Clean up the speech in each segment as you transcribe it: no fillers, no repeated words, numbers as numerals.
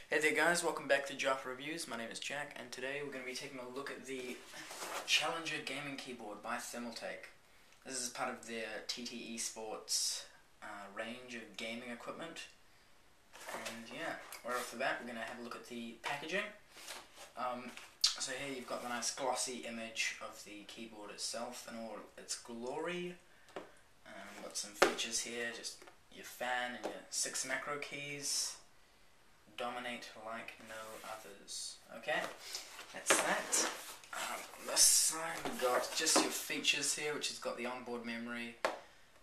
Hey there guys, welcome back to Jaffa Reviews. My name is Jack, and today we're going to be taking a look at the Challenger gaming keyboard by ThermalTake. This is part of their TTE Sports range of gaming equipment. And yeah, right off the bat we're going to have a look at the packaging. So here you've got the nice glossy image of the keyboard itself in all its glory. We've got some features here, just your fan and your 6 macro keys. Dominate like no others. Okay, that's that. On this side we've got just your features here, which has got the onboard memory,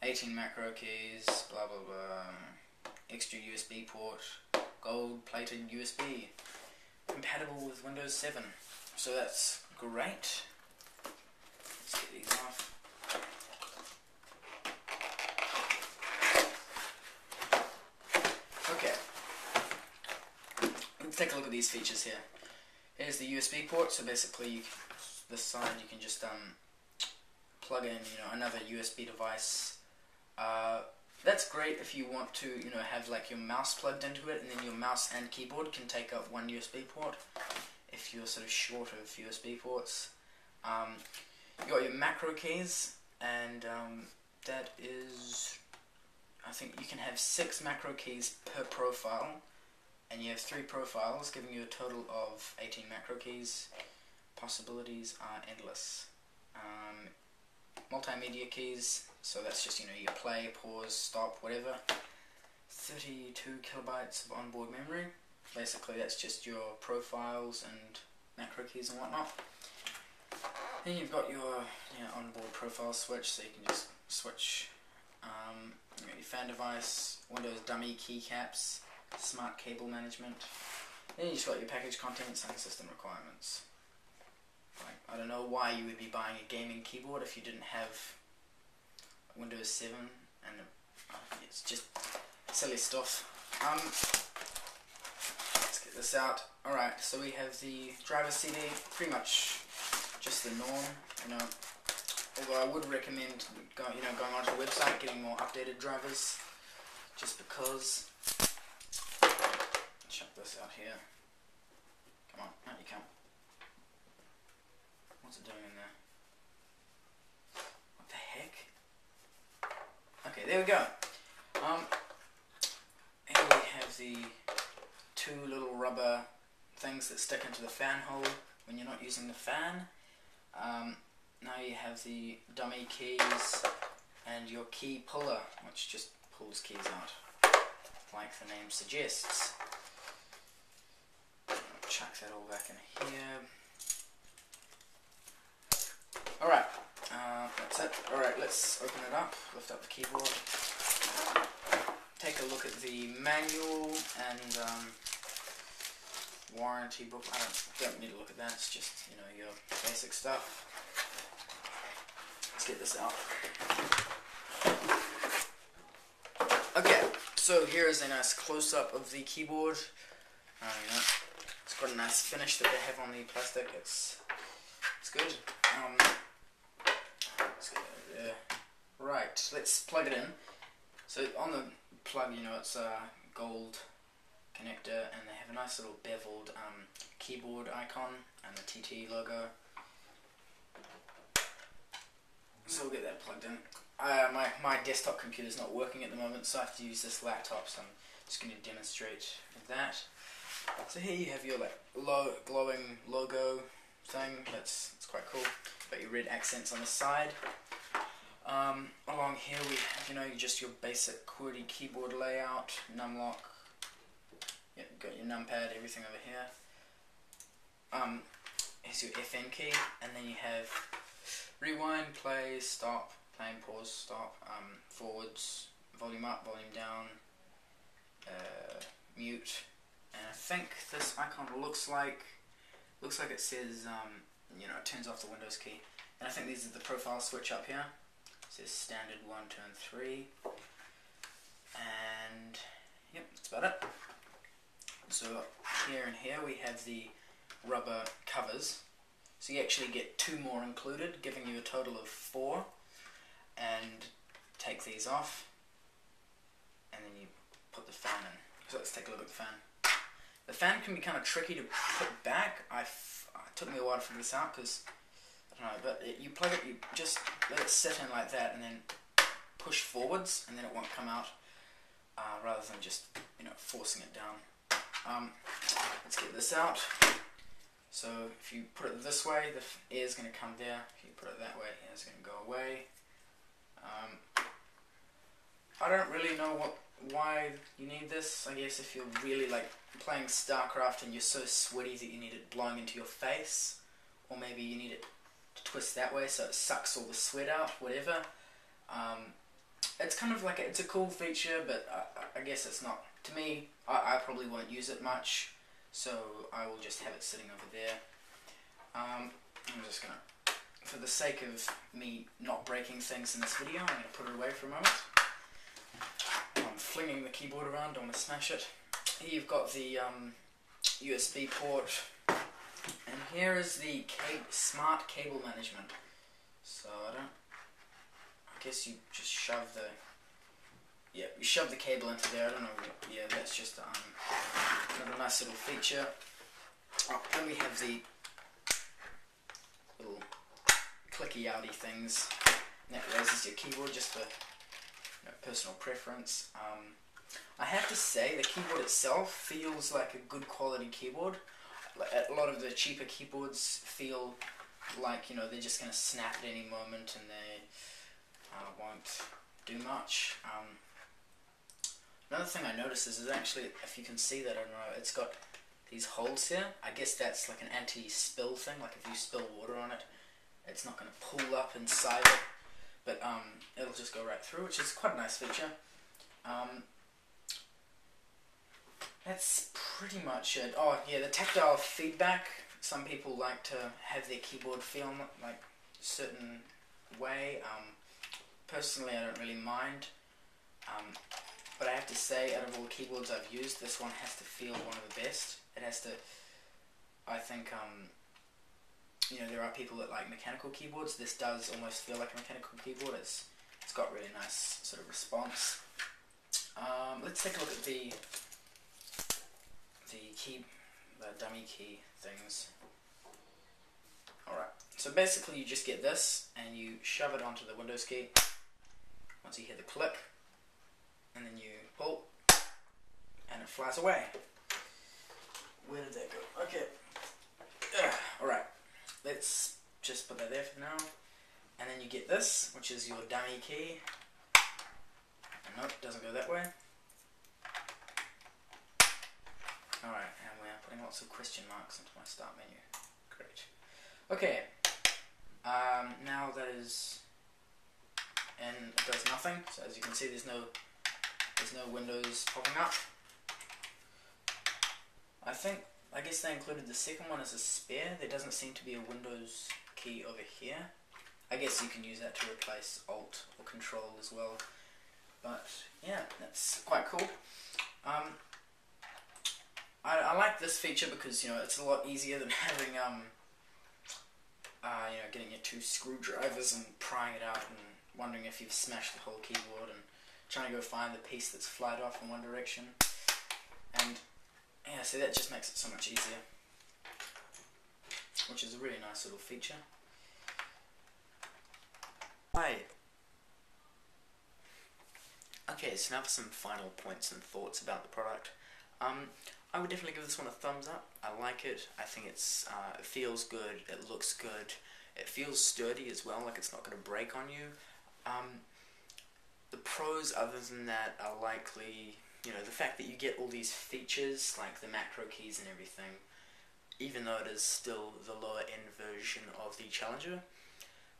18 macro keys, blah blah blah, extra USB port, gold plated USB, compatible with Windows 7. So that's great. Let's get these off. Okay. Let's take a look at these features here. Here's the USB port, so basically this side you can just plug in another USB device. That's great if you want to have like your mouse plugged into it, and then your mouse and keyboard can take up one USB port if you're sort of short of USB ports. You got your macro keys, and that is, I think you can have 6 macro keys per profile. And you have 3 profiles, giving you a total of 18 macro keys. Possibilities are endless. Multimedia keys, so that's just your play, pause, stop, whatever. 32 kilobytes of onboard memory. Basically that's just your profiles and macro keys and whatnot. Then you've got your onboard profile switch, so you can just switch your fan device, Windows dummy keycaps, smart cable management. Then you just got your package contents and system requirements. Like, I don't know why you would be buying a gaming keyboard if you didn't have Windows 7, and it's just silly stuff. Let's get this out. Alright, so we have the driver CD, pretty much just the norm, although I would recommend going onto the website, getting more updated drivers, just because. Check this out here. Come on, out you come. What's it doing in there? What the heck? Okay, there we go. Here we have the 2 little rubber things that stick into the fan hole when you're not using the fan. Now you have the dummy keys and your key puller, which just pulls keys out, like the name suggests. Chuck that all back in here. Alright, that's it. Alright, let's open it up, lift up the keyboard, take a look at the manual and warranty book. I don't need to look at that, it's just, your basic stuff. Let's get this out. Okay, so here is a nice close-up of the keyboard. It's got a nice finish that they have on the plastic. It's good. Let's get it there. Right, let's plug it in. So on the plug, it's a gold connector, and they have a nice little beveled keyboard icon and the TT logo. So we'll get that plugged in. My desktop computer is not working at the moment, so I have to use this laptop. So I'm just going to demonstrate that. So here you have your glowing logo thing. It's quite cool. Got your red accents on the side. Along here we have just your basic QWERTY keyboard layout, numlock. Yep, got your numpad, everything over here. Here's your FN key, and then you have rewind, play, stop, playing, pause, stop, forwards, volume up, volume down, mute. And I think this icon looks like it says, it turns off the Windows key. And I think these are the profile switch up here. It says standard 1, 2, and 3. And yep, that's about it. So here and here we have the rubber covers. So you actually get 2 more included, giving you a total of 4. And take these off, and then you put the fan in. So let's take a look at the fan. The fan can be kind of tricky to put back. It took me a while to figure this out because, I don't know, but you plug it, you just let it sit in like that and then push forwards and then it won't come out, rather than just, forcing it down. Let's get this out. So if you put it this way, the air's going to come there. If you put it that way, air's going to go away. I don't really know why you need this. I guess if you're really like playing StarCraft and you're so sweaty that you need it blowing into your face, or maybe you need it to twist that way so it sucks all the sweat out, whatever. It's kind of like it's a cool feature, but I guess it's not. To me, I probably won't use it much, so I will just have it sitting over there. I'm just gonna, for the sake of me not breaking things in this video, I'm gonna put it away for a moment. I'm flinging the keyboard around, don't want to smash it. Here you've got the USB port, and here is the smart cable management. So I guess you just shove the cable into there. I don't know. Yeah, that's just another nice little feature. Then we have the little clicky outy things. And that raises your keyboard just for personal preference. I have to say the keyboard itself feels like a good quality keyboard. A lot of the cheaper keyboards feel like they're just going to snap at any moment and they won't do much. Another thing I noticed is actually, if you can see that, I don't know, it's got these holes here. I guess that's like an anti-spill thing, like if you spill water on it, it's not going to pull up inside it, but it'll just go right through, which is quite a nice feature. That's pretty much it. Oh yeah, the tactile feedback. Some people like to have their keyboard feel like a certain way. Personally, I don't really mind. But I have to say, out of all the keyboards I've used, this one has to feel one of the best. It has to, I think, there are people that like mechanical keyboards. This does almost feel like a mechanical keyboard. It's got really nice sort of response. Let's take a look at the dummy key things. Alright, so basically you just get this and you shove it onto the Windows key once you hear the click, and then you pull and it flies away. Where did that go? Okay. Alright, let's just put that there for now, and then you get this, which is your dummy key. And nope, it doesn't go that way. Alright, and we're putting lots of question marks into my start menu. Great. Okay, now that is, and it does nothing, so as you can see there's no windows popping up. I guess they included the second one as a spare. There doesn't seem to be a Windows key over here. I guess you can use that to replace Alt or Control as well. But yeah, that's quite cool. I like this feature because it's a lot easier than having getting your two screwdrivers and prying it out and wondering if you've smashed the whole keyboard and trying to go find the piece that's flied off in one direction. And yeah, so that just makes it so much easier, which is a really nice little feature. Right. Okay, so now for some final points and thoughts about the product. I would definitely give this one a thumbs up. I like it. I think it feels good, it looks good, it feels sturdy as well, like it's not going to break on you. The pros other than that are likely, the fact that you get all these features like the macro keys and everything, even though it is still the lower end version of the Challenger.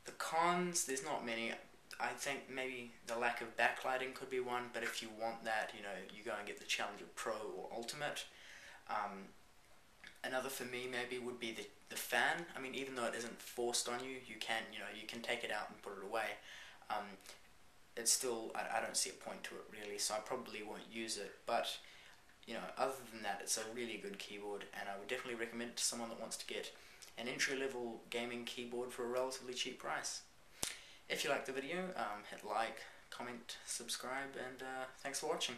The cons, there's not many. I think maybe the lack of backlighting could be one, but if you want that, you go and get the Challenger Pro or Ultimate. Another for me maybe would be the fan. I mean, even though it isn't forced on you, you can take it out and put it away. It's still, I don't see a point to it really, so I probably won't use it, but other than that, it's a really good keyboard, and I would definitely recommend it to someone that wants to get an entry-level gaming keyboard for a relatively cheap price. If you liked the video, hit like, comment, subscribe, and thanks for watching.